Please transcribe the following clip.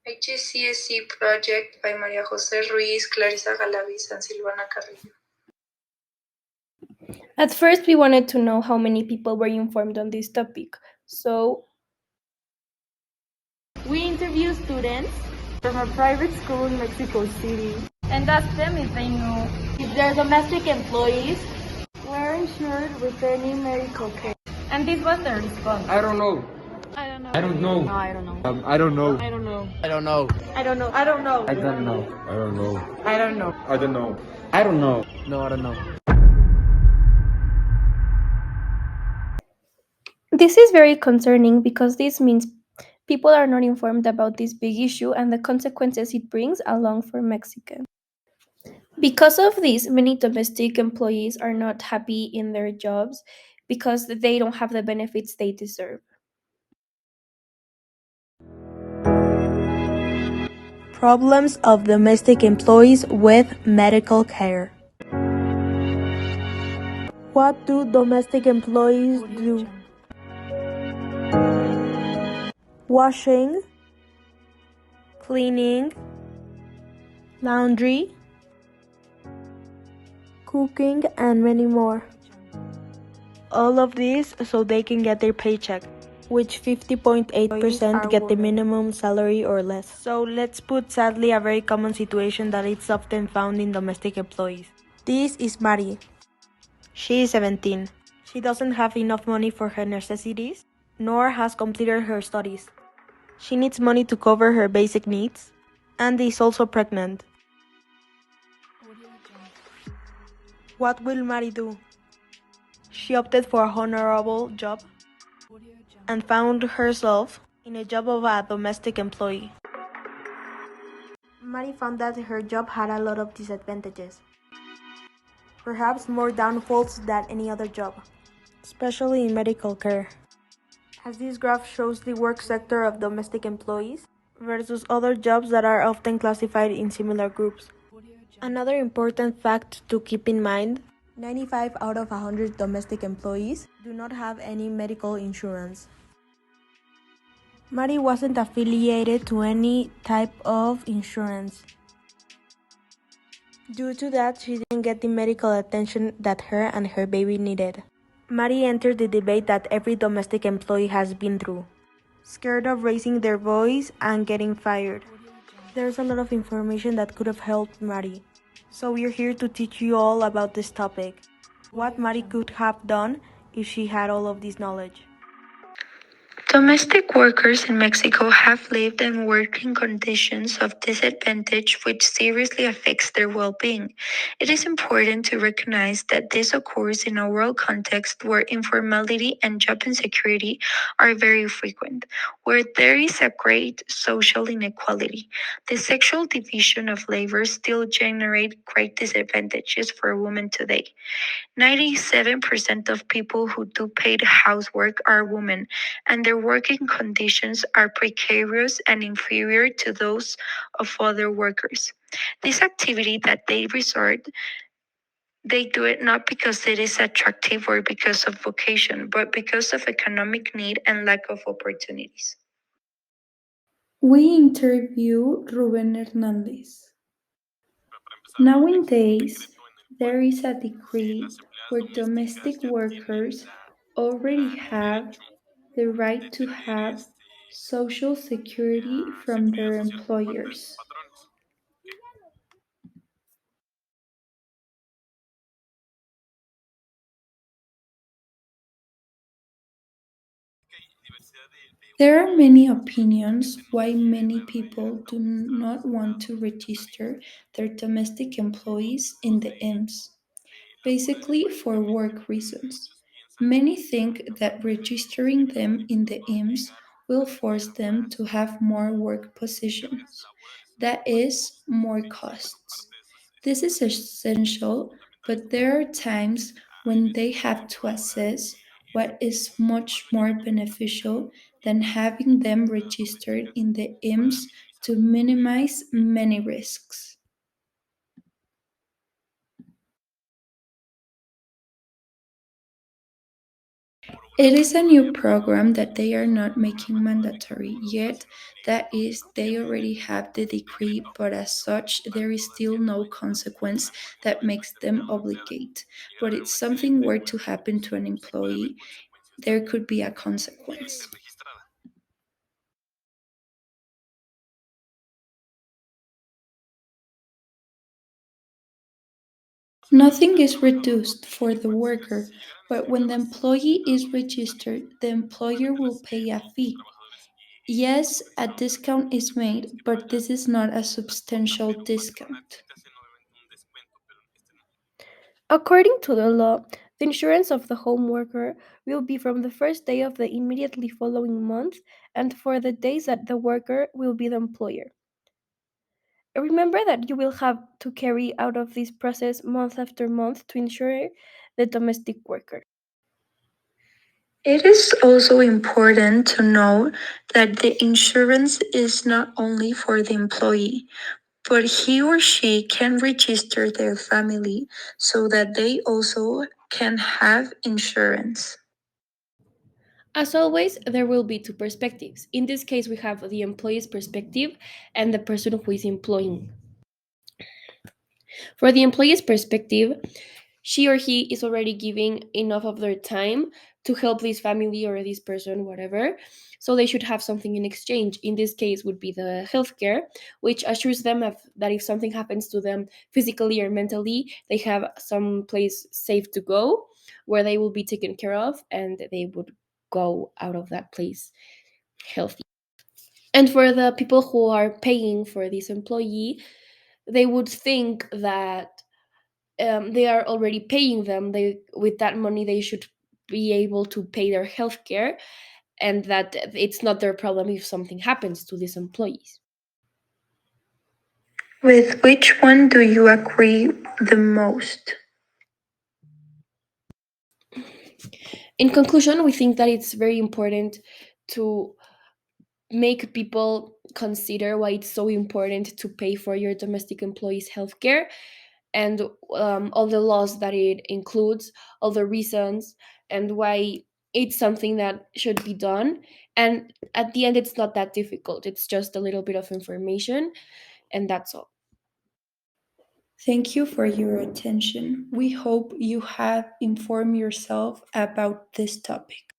HCSC project by María José Ruiz, Clarisa Galaviz, and Silvana Carrillo. At first, we wanted to know how many people were informed on this topic. So, we interviewed students from a private school in Mexico City and asked them if they knew if their domestic employees were insured with any medical care. And this was their response. I don't know. I don't know. I don't know. No, I don't know. I don't know. I don't know. I don't know. I don't know. I don't know. I don't know. I don't know. I don't know. I don't know. I don't know. No, I don't know. This is very concerning because this means people are not informed about this big issue and the consequences it brings along for Mexicans. Because of this, many domestic employees are not happy in their jobs because they don't have the benefits they deserve. Problems of domestic employees with medical care. What do domestic employees do? Washing, cleaning, laundry, cooking, and many more. All of this so they can get their paycheck, which 50.8% get the minimum salary or less. So let's put sadly a very common situation that is often found in domestic employees. This is Mari. She is 17. She doesn't have enough money for her necessities, nor has completed her studies. She needs money to cover her basic needs, and is also pregnant. What will Mari do? She opted for a honorable job and found herself in a job of a domestic employee. Mari found that her job had a lot of disadvantages, perhaps more downfalls than any other job, especially in medical care. As this graph shows the work sector of domestic employees versus other jobs that are often classified in similar groups. Another important fact to keep in mind, 95 out of 100 domestic employees do not have any medical insurance. Mari wasn't affiliated to any type of insurance. Due to that, she didn't get the medical attention that her and her baby needed. Mari entered the debate that every domestic employee has been through, scared of raising their voice and getting fired. There's a lot of information that could have helped Mari, so we're here to teach you all about this topic, what Mari could have done if she had all of this knowledge. Domestic workers in Mexico have lived and worked in conditions of disadvantage which seriously affects their well-being. It is important to recognize that this occurs in a world context where informality and job insecurity are very frequent, where there is a great social inequality. The sexual division of labor still generates great disadvantages for women today. 97% of people who do paid housework are women, and their working conditions are precarious and inferior to those of other workers. This activity that they resort, they do it not because it is attractive or because of vocation, but because of economic need and lack of opportunities. We interview Ruben Hernandez. Nowadays, there is a decree where domestic workers already have the right to have social security from their employers. There are many opinions why many people do not want to register their domestic employees in the IMSS. Basically, for work reasons. Many think that registering them in the IMSS will force them to have more work positions, that is, more costs. This is essential, but there are times when they have to assess what is much more beneficial than having them registered in the IMSS to minimize many risks. It is a new program that they are not making mandatory yet. That is, they already have the decree, but as such, there is still no consequence that makes them obligate. But if something were to happen to an employee, there could be a consequence. Nothing is reduced for the worker, but when the employee is registered, the employer will pay a fee. Yes, a discount is made, but this is not a substantial discount. According to the law, the insurance of the home worker will be from the first day of the immediately following month and for the days that the worker will be the employer. Remember that you will have to carry out of this process month after month to insure the domestic worker. It is also important to know that the insurance is not only for the employee, but he or she can register their family so that they also can have insurance. As always, there will be two perspectives. In this case, we have the employee's perspective and the person who is employing. For the employee's perspective, she or he is already giving enough of their time to help this family or this person, whatever. So they should have something in exchange. In this case, would be the healthcare, which assures them that if something happens to them physically or mentally, they have some place safe to go where they will be taken care of and they would go out of that place healthy. And for the people who are paying for this employee, they would think that they are already paying them. They with that money they should be able to pay their healthcare, and that it's not their problem if something happens to these employees. With which one do you agree the most? In conclusion, we think that it's very important to make people consider why it's so important to pay for your domestic employees' healthcare and all the laws that it includes, all the reasons, and why it's something that should be done. And at the end, it's not that difficult. It's just a little bit of information, and that's all. Thank you for your attention. We hope you have informed yourself about this topic.